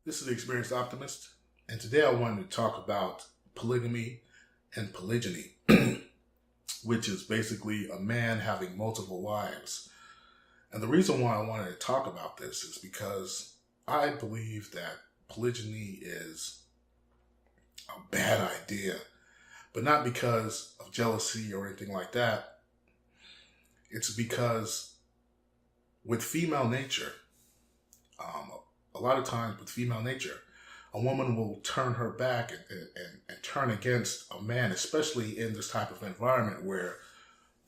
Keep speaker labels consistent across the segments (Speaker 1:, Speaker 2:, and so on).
Speaker 1: This is the Experienced Optimist, and today I wanted to talk about polygamy and polygyny, which is basically a man having multiple wives. And the reason why I wanted to talk about this is because I believe that polygyny is a bad idea, but not because of jealousy or anything like that. It's because with female nature, a lot of times with female nature, a woman will turn her back and turn against a man, especially in this type of environment where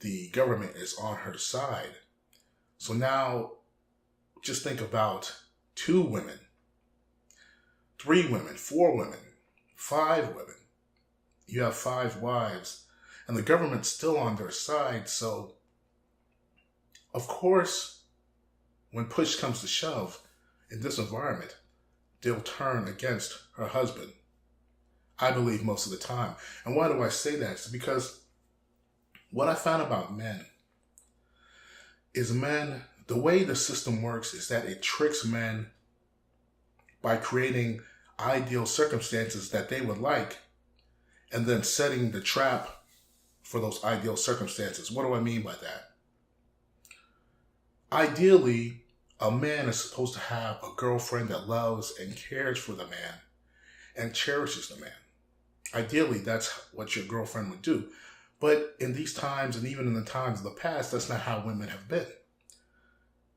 Speaker 1: the government is on her side. So now just think about 2 women, 3 women, 4 women, 5 women. You have 5 wives and the government's still on their side. So of course, when push comes to shove, in this environment, they'll turn against her husband. I believe most of the time. And why do I say that? It's because what I found about men is the way the system works is that it tricks men by creating ideal circumstances that they would like and then setting the trap for those ideal circumstances. What do I mean by that? Ideally, a man is supposed to have a girlfriend that loves and cares for the man and cherishes the man. Ideally, that's what your girlfriend would do. But in these times, and even in the times of the past, that's not how women have been.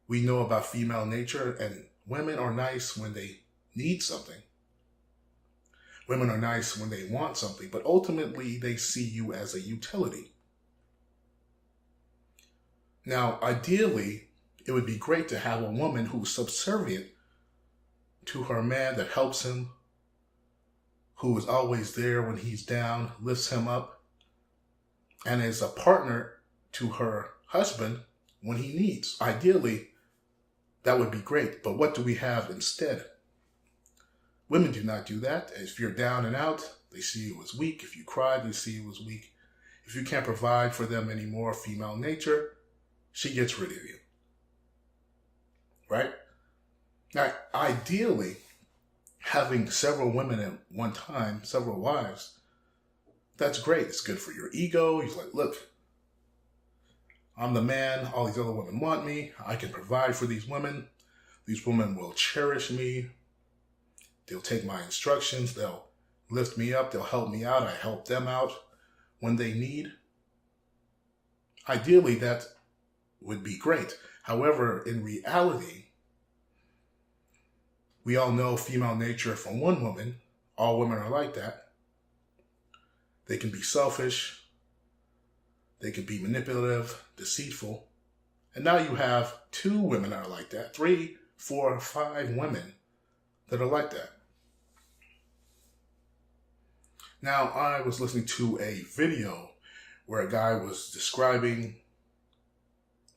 Speaker 1: We know about female nature, and women are nice when they need something. Women are nice when they want something, but ultimately they see you as a utility. Now, ideally, it would be great to have a woman who's subservient to her man, that helps him, who is always there when he's down, lifts him up, and is a partner to her husband when he needs. Ideally, that would be great. But what do we have instead? Women do not do that. If you're down and out, they see you as weak. If you cry, they see you as weak. If you can't provide for them anymore, female nature, she gets rid of you. Right? Now, ideally, having several women at one time, several wives, that's great. It's good for your ego. He's like, look, I'm the man. All these other women want me. I can provide for these women. These women will cherish me. They'll take my instructions. They'll lift me up. They'll help me out. I help them out when they need. Ideally, that would be great. However, in reality, we all know female nature from one woman. All women are like that. They can be selfish. They can be manipulative, deceitful. And now you have 2 women that are like that. 3, 4, 5 women that are like that. Now, I was listening to a video where a guy was describing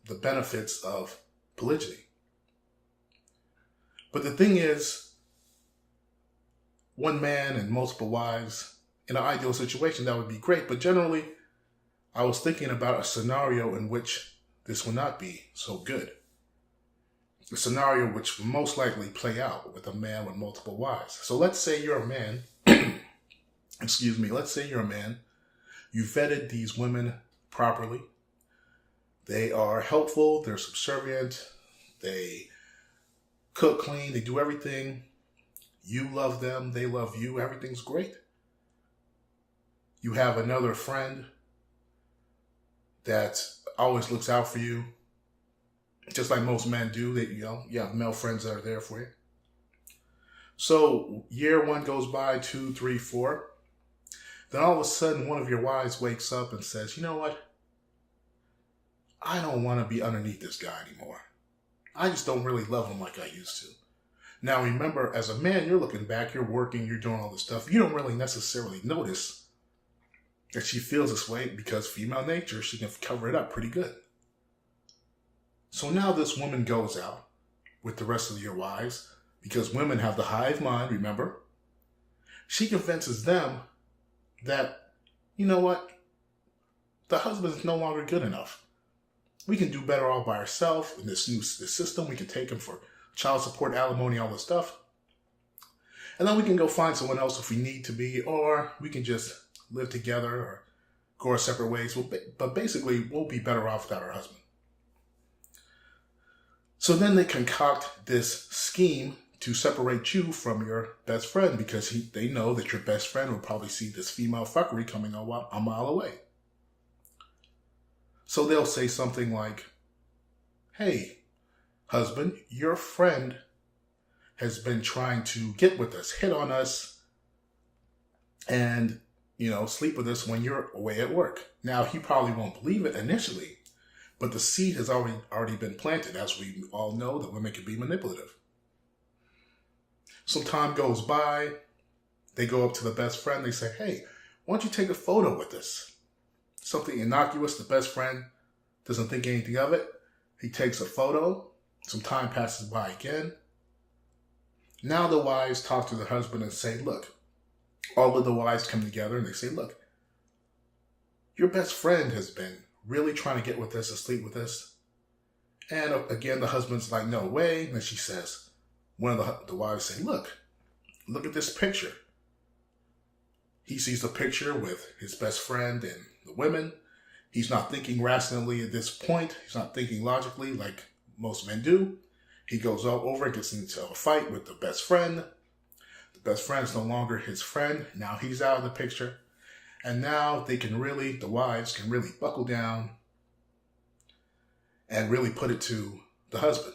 Speaker 1: the benefits of polygyny. But the thing is, one man and multiple wives, in an ideal situation, that would be great. But generally, I was thinking about a scenario in which this would not be so good. A scenario which will most likely play out with a man with multiple wives. So let's say you're a man, let's say you're a man, you vetted these women properly. They are helpful, they're subservient, they cook, clean, they do everything. You love them, they love you, everything's great. You have another friend that always looks out for you, just like most men do. You have male friends that are there for you. So year 1 goes by, 2, 3, 4. Then all of a sudden, one of your wives wakes up and says, you know what? I don't want to be underneath this guy anymore. I just don't really love him like I used to. Now remember, as a man, you're looking back, you're working, you're doing all this stuff. You don't really necessarily notice that she feels this way because female nature, she can cover it up pretty good. So now this woman goes out with the rest of your wives, because women have the hive mind, remember? She convinces them that, you know what? The husband is no longer good enough. We can do better all by ourselves in this system. We can take him for child support, alimony, all this stuff. And then we can go find someone else if we need to be, or we can just live together or go our separate ways. But basically, we'll be better off without our husband. So then they concoct this scheme to separate you from your best friend because they know that your best friend will probably see this female fuckery coming a mile away. So they'll say something like, hey, husband, your friend has been trying to get with us, hit on us, and, sleep with us when you're away at work. Now, he probably won't believe it initially, but the seed has already been planted. As we all know, that women can be manipulative. Some time goes by. They go up to the best friend. They say, hey, why don't you take a photo with us? Something innocuous. The best friend doesn't think anything of it. He takes a photo. Some time passes by again. Now the wives talk to the husband and say, look, all of the wives come together and they say, look, your best friend has been really trying to get with us and sleep with us. And again, the husband's like, no way. And she says, one of the wives say, look at this picture. He sees a picture with his best friend and the women. He's not thinking rationally at this point. He's not thinking logically like most men do. He goes over and gets into a fight with the best friend. The best friend is no longer his friend. Now he's out of the picture. And now the wives can really buckle down and really put it to the husband.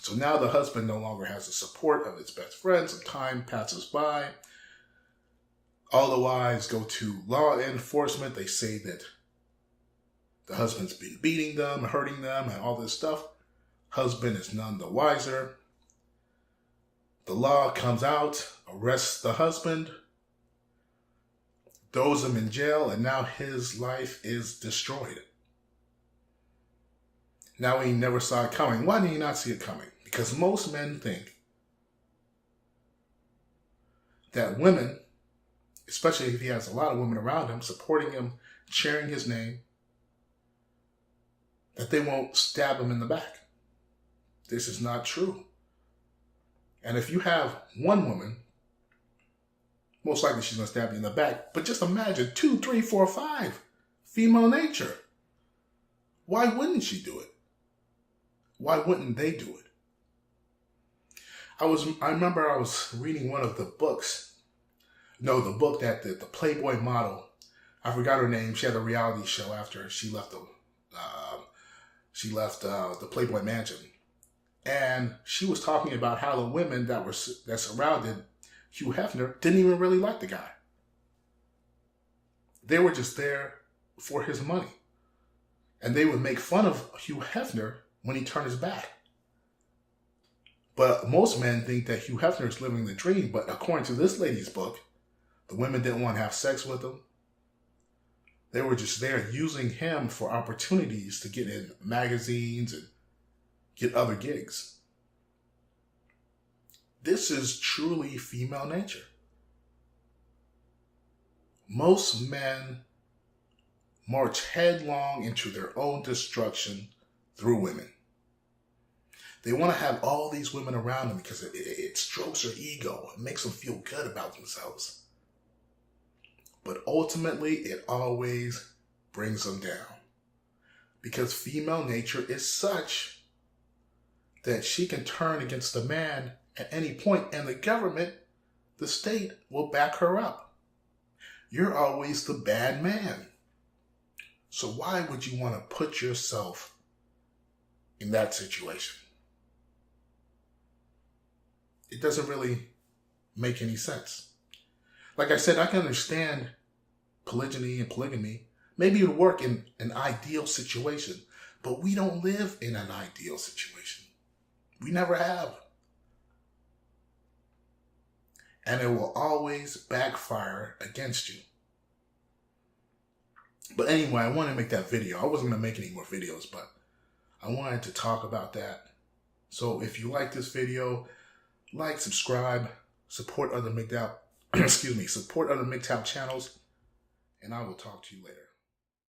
Speaker 1: So now the husband no longer has the support of his best friend. Some time passes by. All the wives go to law enforcement. They say that the husband's been beating them, hurting them, and all this stuff. Husband is none the wiser. The law comes out, arrests the husband, throws him in jail, and now his life is destroyed. Now he never saw it coming. Why did he not see it coming? Because most men think that women, especially if he has a lot of women around him, supporting him, cheering his name, that they won't stab him in the back. This is not true. And if you have one woman, most likely she's going to stab you in the back. But just imagine 2, 3, 4, 5. Female nature. Why wouldn't she do it? Why wouldn't they do it? I remember I was reading one of the books. No, the book that the Playboy model, I forgot her name. She had a reality show after she left the Playboy Mansion. And she was talking about how the women that surrounded Hugh Hefner didn't even really like the guy. They were just there for his money. And they would make fun of Hugh Hefner when he turned his back. But most men think that Hugh Hefner is living the dream. But according to this lady's book, the women didn't want to have sex with him. They were just there using him for opportunities to get in magazines and get other gigs. This is truly female nature. Most men march headlong into their own destruction through women. They want to have all these women around them because it strokes their ego. It makes them feel good about themselves. But ultimately, it always brings them down. Because female nature is such that she can turn against the man at any point, and the government, the state, will back her up. You're always the bad man. So why would you want to put yourself in that situation? It doesn't really make any sense. Like I said, I can understand polygyny and polygamy. Maybe it would work in an ideal situation, but we don't live in an ideal situation. We never have. And it will always backfire against you. But anyway, I wanted to make that video. I wasn't going to make any more videos, but I wanted to talk about that. So if you like this video, like, subscribe, support other MGTOW, support other MGTOW channels, and I will talk to you later.